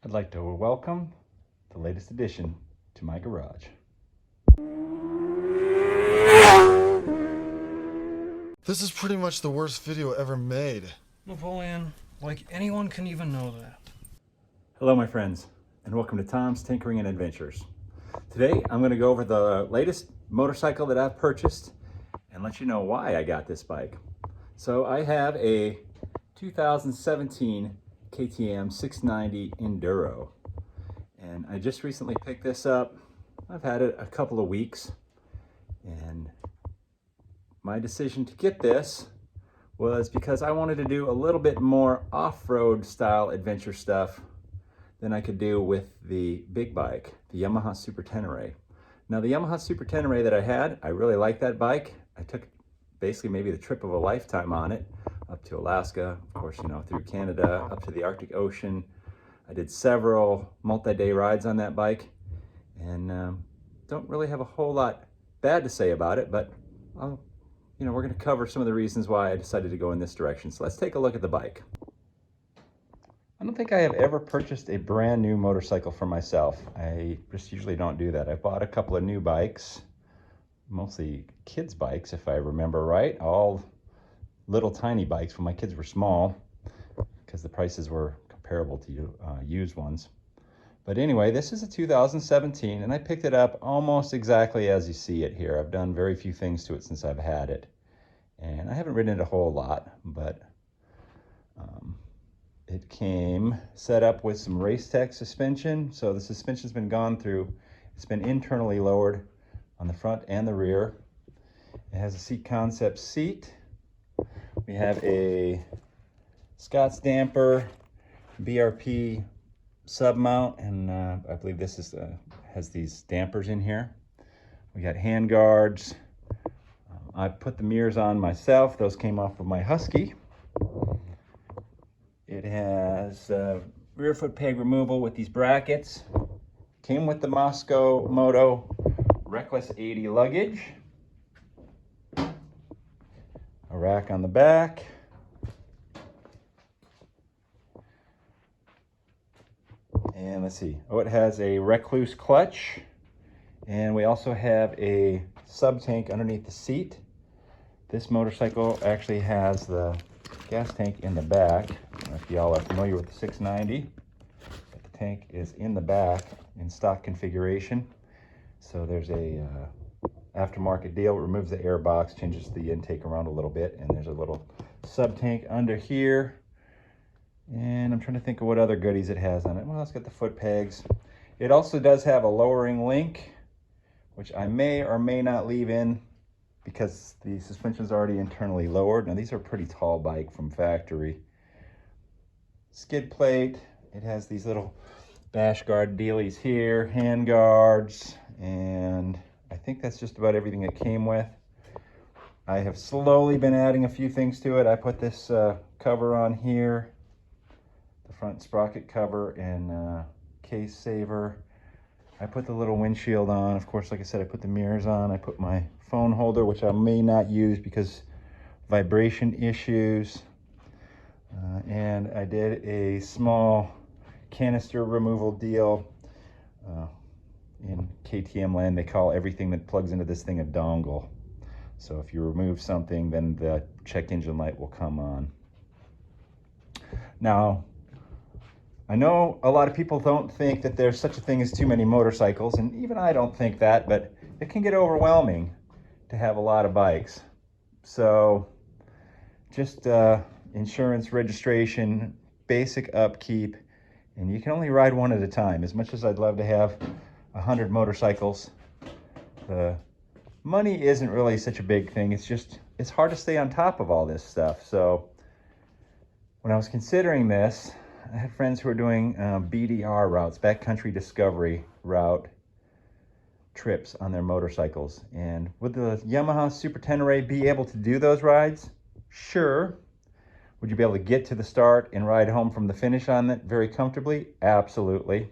I'd like to welcome the latest addition to my garage. This is pretty much the worst video ever made. Napoleon, like anyone can even know that. Hello my friends, and welcome to Tom's Tinkering and Adventures. Today I'm going to go over the latest motorcycle that I've purchased and let you know why I got this bike. So I have a 2017 KTM 690 Enduro, and I just recently picked this up. I've had it a couple of weeks, and my decision to get this was because I wanted to do a little bit more off-road style adventure stuff than I could do with the big bike, the Yamaha Super Tenere. Now the Yamaha Super Tenere that I had, I really liked that bike. I took basically maybe the trip of a lifetime on it, up to Alaska, of course, you know, through Canada, up to the Arctic Ocean. I did several multi-day rides on that bike, and don't really have a whole lot bad to say about it, but we're going to cover some of the reasons why I decided to go in this direction. So let's take a look at the bike. I don't think I have ever purchased a brand new motorcycle for myself. I just usually don't do that. I bought a couple of new bikes, mostly kids' bikes if I remember right, all little tiny bikes when my kids were small because the prices were comparable to used ones. But anyway, this is a 2017 and I picked it up almost exactly as you see it here. I've done very few things to it since I've had it, and I haven't ridden it a whole lot, but it came set up with some Racetech suspension. So the suspension's been gone through, it's been internally lowered on the front and the rear. It has a seat concept seat. We have a Scott's damper, BRP sub mount, and I believe this is has these dampers in here. We got hand guards. I put the mirrors on myself. Those came off of my Husky. It has rear foot peg removal with these brackets. Came with the Moscow Moto Reckless 80 luggage. A rack on the back. And let's see. Oh, it has a Recluse clutch. And we also have a sub tank underneath the seat. This motorcycle actually has the gas tank in the back. I don't know if y'all are familiar with the 690, but the tank is in the back in stock configuration. So there's a aftermarket deal. It removes the air box, changes the intake around a little bit, and there's a little sub tank under here. And I'm trying to think of what other goodies it has on it. Well, it's got the foot pegs. It also does have a lowering link, which I may or may not leave in because the suspension's already internally lowered. Now these are a pretty tall bike from factory. Skid plate. It has these little bash guard dealies here, hand guards, and I think that's just about everything it came with. I have slowly been adding a few things to it. I put this cover on here, the front sprocket cover and case saver. I put the little windshield on. Of course, like I said, I put the mirrors on. I put my phone holder, which I may not use because vibration issues. And I did a small canister removal deal. In KTM land, they call everything that plugs into this thing a dongle. So if you remove something, then the check engine light will come on. Now, I know a lot of people don't think that there's such a thing as too many motorcycles, and even I don't think that, but it can get overwhelming to have a lot of bikes. So just insurance, registration, basic upkeep, and you can only ride one at a time. As much as I'd love to have 100 motorcycles, the money isn't really such a big thing. It's hard to stay on top of all this stuff. So when I was considering this, I had friends who were doing BDR routes, backcountry discovery route trips on their motorcycles. And would the Yamaha Super Tenere be able to do those rides? Sure. Would you be able to get to the start and ride home from the finish on it very comfortably? Absolutely.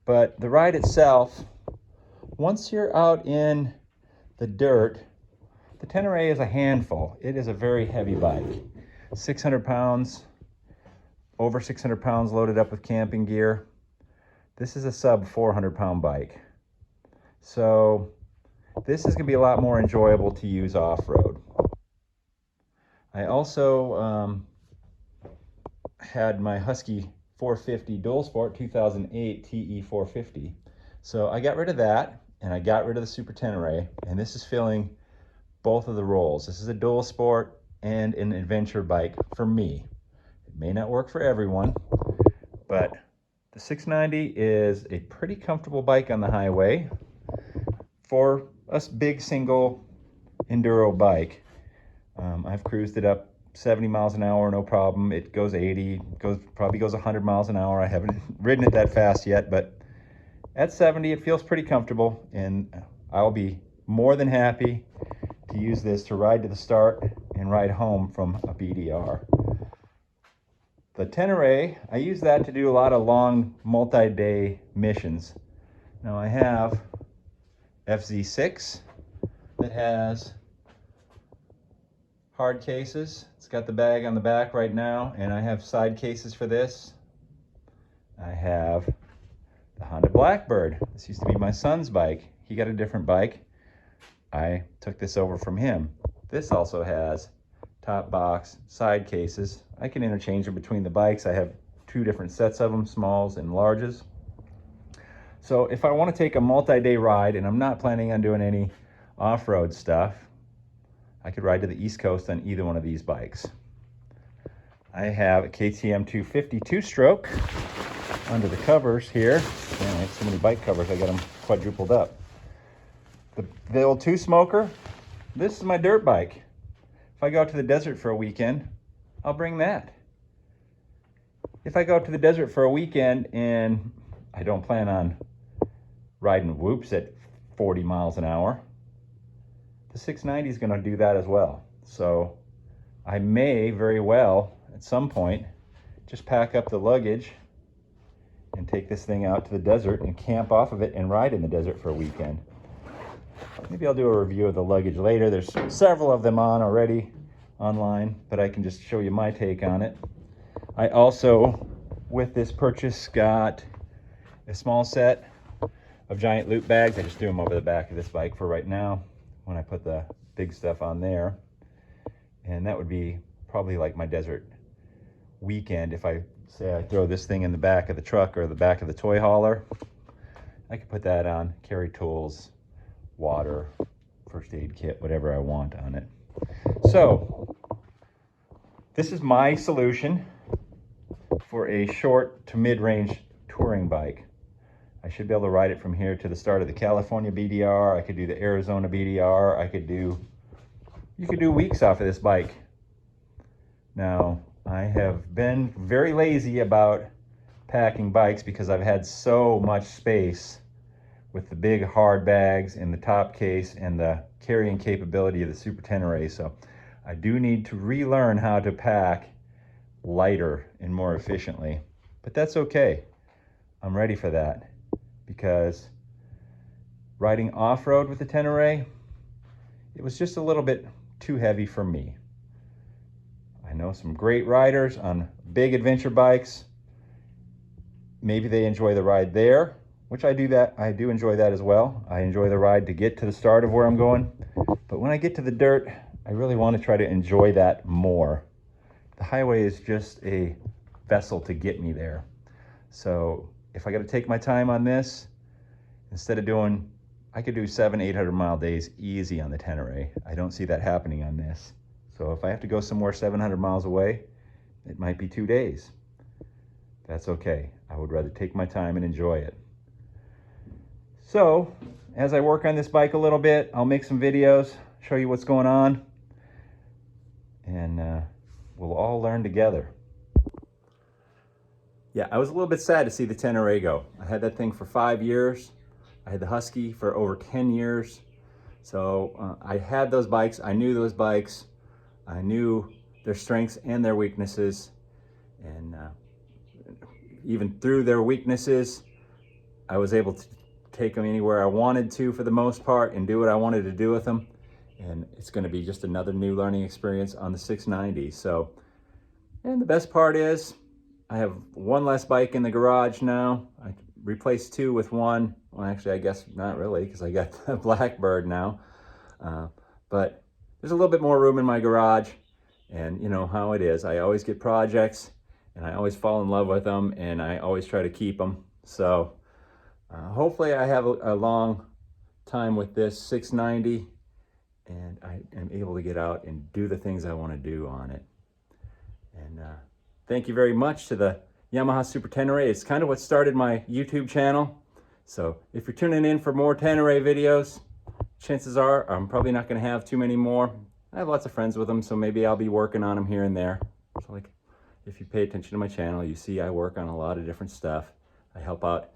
But the ride itself, once you're out in the dirt, the Tenere is a handful. It is a very heavy bike. 600 pounds, over 600 pounds loaded up with camping gear. This is a sub 400-pound bike. So this is gonna be a lot more enjoyable to use off-road. I also had my Husky 450 dual sport 2008 TE450. So I got rid of that and I got rid of the Super Tenere, and this is filling both of the roles. This is a dual sport and an adventure bike for me. It may not work for everyone, but the 690 is a pretty comfortable bike on the highway for a big single enduro bike. I've cruised it up 70 miles an hour, no problem. It goes 80, probably goes 100 miles an hour. I haven't ridden it that fast yet, but at 70, it feels pretty comfortable, and I'll be more than happy to use this to ride to the start and ride home from a BDR. The Tenere, I use that to do a lot of long multi-day missions. Now I have FZ6 that has hard cases. It's got the bag on the back right now, and I have side cases for this. I have the Honda Blackbird. This used to be my son's bike. He got a different bike. I took this over from him. This also has top box, side cases. I can interchange them between the bikes. I have two different sets of them, smalls and larges. So if I want to take a multi-day ride and I'm not planning on doing any off-road stuff, I could ride to the East Coast on either one of these bikes. I have a KTM 250 two-stroke under the covers here. Man, I have so many bike covers, I got them quadrupled up. The old two-smoker, this is my dirt bike. If I go out to the desert for a weekend, I'll bring that. If I go out to the desert for a weekend and I don't plan on riding whoops at 40 miles an hour, the 690 is going to do that as well. So I may very well at some point just pack up the luggage and take this thing out to the desert and camp off of it and ride in the desert for a weekend. Maybe I'll do a review of the luggage later. There's several of them on already online, but I can just show you my take on it. I also, with this purchase, got a small set of giant loot bags. I just threw them over the back of this bike for right now when I put the big stuff on there. And that would be probably like my desert weekend. If I say I throw this thing in the back of the truck or the back of the toy hauler, I could put that on, carry tools, water, first aid kit, whatever I want on it. So this is my solution for a short to mid-range touring bike. I should be able to ride it from here to the start of the California BDR. I could do the Arizona BDR. You could do weeks off of this bike. Now, I have been very lazy about packing bikes because I've had so much space with the big hard bags and the top case and the carrying capability of the Super Tenere. So I do need to relearn how to pack lighter and more efficiently, but that's okay. I'm ready for that, because riding off-road with the Tenere, it was just a little bit too heavy for me. I know some great riders on big adventure bikes. Maybe they enjoy the ride there, which I do enjoy that as well. I enjoy the ride to get to the start of where I'm going. But when I get to the dirt, I really want to try to enjoy that more. The highway is just a vessel to get me there. So if I got to take my time on this, instead of doing, I could do 700-800 mile days easy on the Tenere. I don't see that happening on this. So if I have to go somewhere 700 miles away, it might be 2 days. That's okay. I would rather take my time and enjoy it. So as I work on this bike a little bit, I'll make some videos, show you what's going on, and we'll all learn together. Yeah, I was a little bit sad to see the Tenere go. I had that thing for 5 years. I had the Husky for over 10 years. So I had those bikes. I knew those bikes. I knew their strengths and their weaknesses. And even through their weaknesses, I was able to take them anywhere I wanted to for the most part and do what I wanted to do with them. And it's going to be just another new learning experience on the 690. So, and the best part is I have one less bike in the garage now. replaced 2 with 1. Well, actually, I guess not really, because I got the Blackbird now. But there's a little bit more room in my garage, and you know how it is. I always get projects, and I always fall in love with them, and I always try to keep them. So hopefully I have a long time with this 690, and I am able to get out and do the things I want to do on it. And thank you very much to the Yamaha Super Tenere. It's kind of what started my YouTube channel. So if you're tuning in for more Tenere videos, chances are I'm probably not going to have too many more. I have lots of friends with them, so maybe I'll be working on them here and there. So like, if you pay attention to my channel, you see I work on a lot of different stuff. I help out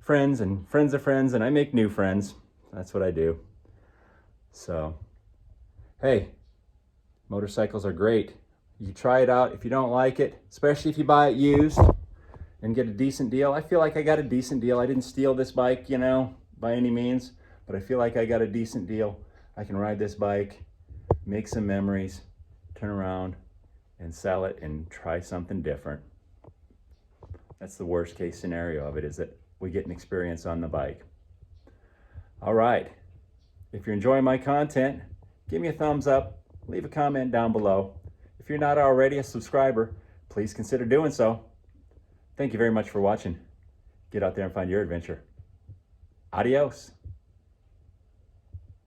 friends and friends of friends, and I make new friends. That's what I do. So, hey, motorcycles are great. You try it out. If you don't like it, especially if you buy it used and get a decent deal. I feel like I got a decent deal. I didn't steal this bike, you know, by any means, but I feel like I got a decent deal. I can ride this bike, make some memories, turn around and sell it and try something different. That's the worst case scenario of it, is that we get an experience on the bike. All right. If you're enjoying my content, give me a thumbs up, leave a comment down below. If you're not already a subscriber, please consider doing so. Thank you very much for watching. Get out there and find your adventure. Adios.